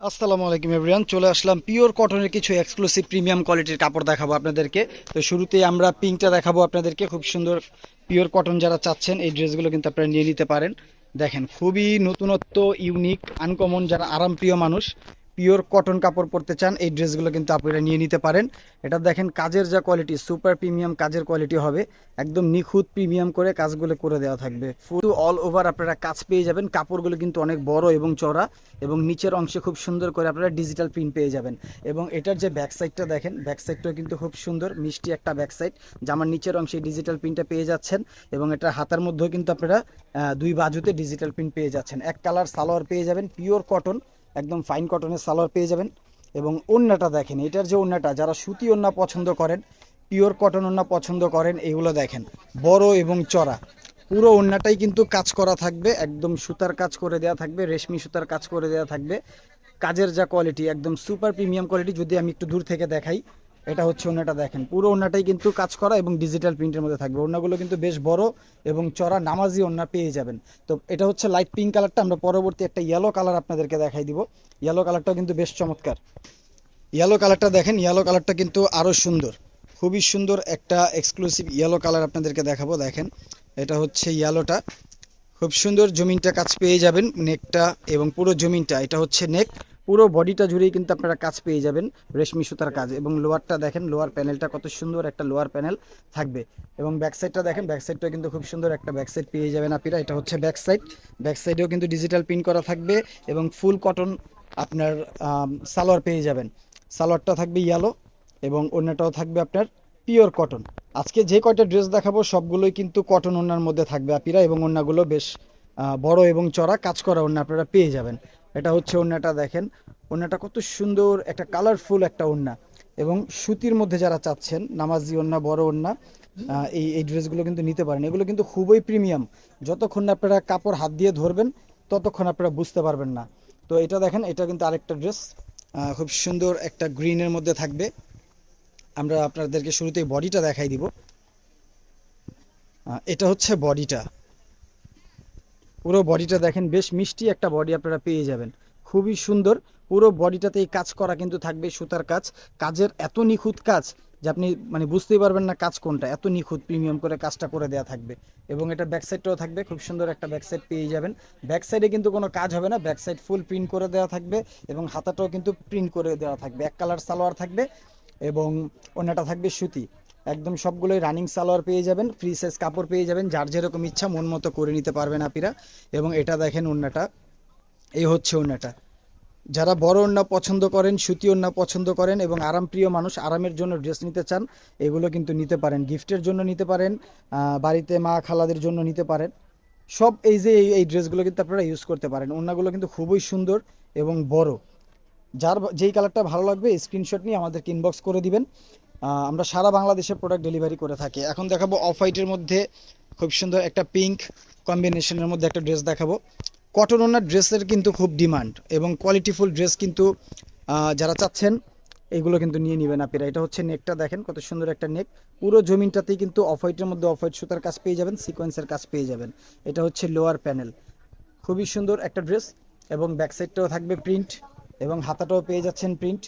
আসসালামু আলাইকুম এভরিওয়ান, চলে আসলাম পিওর কটনের কিছু এক্সক্লুসিভ প্রিমিয়াম কোয়ালিটির কাপড় দেখাবো আপনাদেরকে। তো শুরুতেই আমরা পিঙ্কটা দেখাবো আপনাদেরকে। খুব সুন্দর পিওর কটন যারা চাচ্ছেন এই ড্রেসগুলো কিন্তু আপনারা নিয়ে নিতে পারেন। দেখেন, খুবই নতুনত্ব, ইউনিক, আনকমন, যারা আরামপ্রিয় মানুষ, পিওর কটন কাপড় পরতে চান এই ড্রেসগুলো কিন্তু আপনারা নিয়ে নিতে পারেন। এটা দেখেন কাজের যা কোয়ালিটি, সুপার প্রিমিয়াম কাজের কোয়ালিটি হবে, একদম নিখুঁত প্রিমিয়াম করে কাজগুলো করে দেওয়া থাকবে। ফুল অল ওভার আপনারা কাজ পেয়ে যাবেন। কাপড়গুলো কিন্তু অনেক বড় এবং চড়া, এবং নিচের অংশে খুব সুন্দর করে আপনারা ডিজিটাল প্রিন্ট পেয়ে যাবেন। এবং এটার যে ব্যাক সাইডটা দেখেন, ব্যাক সাইডটাও কিন্তু খুব সুন্দর মিষ্টি একটা ব্যাক সাইড, জামার নিচের অংশে ডিজিটাল প্রিন্টটা পেয়ে যাচ্ছেন। এবং এটার হাতার মধ্যেও কিন্তু আপনারা দুই বাজুতে ডিজিটাল প্রিন্ট পেয়ে যাচ্ছেন। এক কালার সালোয়ার পেয়ে যাবেন, পিওর কটন, একদম ফাইন কটনের সালোয়ার পেয়ে যাবেন। এবং ওড়নাটা দেখেন, এটার যে ওড়নাটা, যারা সুতি ওড়না পছন্দ করেন, পিওর কটন ওড়না পছন্দ করেন, এগুলো দেখেন বড় এবং চড়া। পুরো ওড়নাটাই কিন্তু কাজ করা থাকবে, একদম সুতার কাজ করে দেওয়া থাকবে, রেশমি সুতার কাজ করে দেওয়া থাকবে। কাজের যা কোয়ালিটি, একদম সুপার প্রিমিয়াম কোয়ালিটি। যদি আমি একটু দূর থেকে দেখাই, এটা হচ্ছে ওড়নাটা দেখেন, পুরো ওড়নাটাই কিন্তু কাজ করা এবং ডিজিটাল প্রিন্টের মধ্যে থাকবে। ওড়নাগুলো কিন্তু বেশ বড় এবং চড়া, নামাজি ওড়না পেয়ে যাবেন। তো এটা হচ্ছে লাইট পিঙ্ক কালারটা। আমরা পরবর্তী একটা ইয়েলো কালার আপনাদেরকে দেখাই দিব। ইয়েলো কালারটাও কিন্তু বেশ চমৎকার। ইয়েলো কালারটা দেখেন, ইয়েলো কালারটা কিন্তু আরও সুন্দর, খুবই সুন্দর একটা এক্সক্লুসিভ ইয়েলো কালার আপনাদেরকে দেখাবো। দেখেন, এটা হচ্ছে ইয়েলোটা, খুব সুন্দর জমিনটা কাজ পেয়ে যাবেন, নেকটা এবং পুরো জমিনটা, এটা হচ্ছে নেক, পুরো বডিটা জুড়েই কিন্তু আপনারা কাজ পেয়ে যাবেন, রেশমি সুতার কাজ। এবং লোয়ারটা দেখেন, লোয়ার প্যানেলটা কত সুন্দর একটা লোয়ার প্যানেল থাকবে। এবং ব্যাক সাইডটা দেখেন, ব্যাক সাইডটা কিন্তু খুব সুন্দর একটা ব্যাক সাইড পেয়ে যাবেন আপনারা। এটা হচ্ছে ব্যাক সাইড, ব্যাক সাইডেও কিন্তু ডিজিটাল প্রিন্ট করা থাকবে এবং ফুল কটন আপনার সালোয়ার পেয়ে যাবেন। সালোয়ারটা থাকবে ইয়েলো এবং ওড়নাটাও থাকবে আপনার পিওর কটন। আজকে যে কয়টা ড্রেস দেখাবো সবগুলোই কিন্তু কটন ওড়নার মধ্যে থাকবে আপিরা, এবং ওড়নাগুলো বেশ বড় এবং চড়া কাজ করা ওড়না আপনারা পেয়ে যাবেন। এটা হচ্ছে ওড়নাটা দেখেন, ওড়নাটা কত সুন্দর একটা কালারফুল একটা ওড়না। এবং সুতির মধ্যে যারা চাচ্ছেন নামাজি ওড়না, বড় ওড়না, এই এই ড্রেসগুলো কিন্তু নিতে পারেন। এগুলো কিন্তু খুবই প্রিমিয়াম, যতক্ষণ না আপনারা কাপড় হাত দিয়ে ধরবেন ততক্ষণ আপনারা বুঝতে পারবেন না। তো এটা দেখেন, এটা কিন্তু আরেকটা ড্রেস, খুব সুন্দর একটা গ্রিনের মধ্যে থাকবে। আমরা আপনাদেরকে শুরুতেই বডিটা দেখাই দিব। এটা হচ্ছে বডিটা, পুরো বডিটা দেখেন, বেশ মিষ্টি একটা বডি আপনারা পেয়ে যাবেন, খুবই সুন্দর। পুরো বডিটাতে এই কাজ করা কিন্তু থাকবে, সুতার কাজ, কাজের এত নিখুঁত কাজ যে আপনি মানে বুঝতেই পারবেন না কাজ কোনটা, এত নিখুঁত প্রিমিয়াম করে কাজটা করে দেওয়া থাকবে। এবং এটা ব্যাক সাইডটাও থাকবে, খুব সুন্দর একটা ব্যাক সাইড পেয়ে যাবেন। ব্যাক সাইডে কিন্তু কোনো কাজ হবে না, ব্যাক সাইড ফুল প্রিন্ট করে দেওয়া থাকবে এবং হাতাটাও কিন্তু প্রিন্ট করে দেওয়া থাকবে। এক কালার সালোয়ার থাকবে এবং ওড়নাটা থাকবে সুতি, একদম সবগুলোই রানিং সালোয়ার পেয়ে যাবেন, ফ্রি সাইজ কাপড় পেয়ে যাবেন, যার যেরকম ইচ্ছা মন মতো করে নিতে পারবেন আপিরা। এবং এটা দেখেন ওড়নাটা, এই হচ্ছে ওড়নাটা। যারা বড় ওড়না পছন্দ করেন, সুতি ওড়না পছন্দ করেন এবং আরামপ্রিয় মানুষ, আরামের জন্য ড্রেস নিতে চান, এগুলো কিন্তু নিতে পারেন, গিফটের জন্য নিতে পারেন, বাড়িতে মা খালাদের জন্য নিতে পারেন। সব এই যে এই ড্রেসগুলো কিন্তু আপনারা ইউজ করতে পারেন। ওড়নাগুলো কিন্তু খুবই সুন্দর এবং বড়। যার যেই কালারটা ভালো লাগবে স্ক্রিনশট নিয়ে আমাদেরকে ইনবক্স করে দিবেন। আমরা সারা বাংলাদেশে প্রোডাক্ট ডেলিভারি করে থাকি। এখন দেখাবো অফ হোয়াইটের মধ্যে খুব সুন্দর একটা পিঙ্ক কম্বিনেশনের মধ্যে একটা ড্রেস দেখাবো। কটন ওনার ড্রেসের কিন্তু খুব ডিমান্ড এবং কোয়ালিটিফুল ড্রেস কিন্তু যারা চাচ্ছেন এগুলো কিন্তু নিয়ে নেবেন আপনারা। এটা হচ্ছে নেকটা দেখেন, কত সুন্দর একটা নেক, পুরো জমিনটাতেই কিন্তু অফ হোয়াইটের মধ্যে অফ হোয়াইট সুতার কাজ পেয়ে যাবেন, সিকোয়েন্সের কাজ পেয়ে যাবেন। এটা হচ্ছে লোয়ার প্যানেল, খুবই সুন্দর একটা ড্রেস। এবং ব্যাক সাইডটাও থাকবে প্রিন্ট এবং হাতাটাও পেয়ে যাচ্ছেন প্রিন্ট।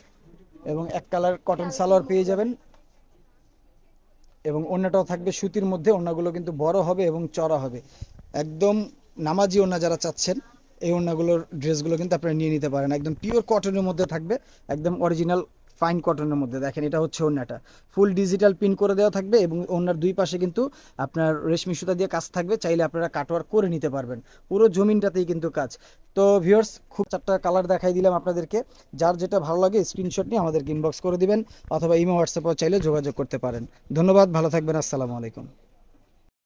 এবং এক কালার কটন সালোয়ার পেয়ে যাবেন এবং ওড়নাটাও থাকবে সুতির মধ্যে। ওড়নাগুলো কিন্তু বড় হবে এবং চড়া হবে, একদম নামাজি ওড়না যারা চাচ্ছেন এই ওড়নাগুলোর ড্রেসগুলো কিন্তু আপনারা নিয়ে নিতে পারেন। একদম পিওর কটনের মধ্যে থাকবে, একদম অরিজিনাল ফাইন কটনের মধ্যে। দেখেন, এটা হচ্ছে ওড়নাটা, ফুল ডিজিটাল প্রিন্ট করে দেওয়া থাকবে এবং ওড়নার দুই পাশে কিন্তু আপনার রেশমি সুতা দিয়ে কাজ থাকবে, চাইলে আপনারা কাটওয়ার্ক করে নিতে পারবেন। পুরো জমিনটাতেই কিন্তু কাজ। তো ভিউয়ার্স, খুব চারটা কালার দেখাই দিলাম আপনাদেরকে, যার যেটা ভালো লাগে স্ক্রিনশট নিয়ে আমাদেরকে ইনবক্স করে দিবেন, অথবা ইমো হোয়াটসঅ্যাপেও চাইলে যোগাযোগ করতে পারেন। ধন্যবাদ, ভালো থাকবেন, আসসালামু আলাইকুম।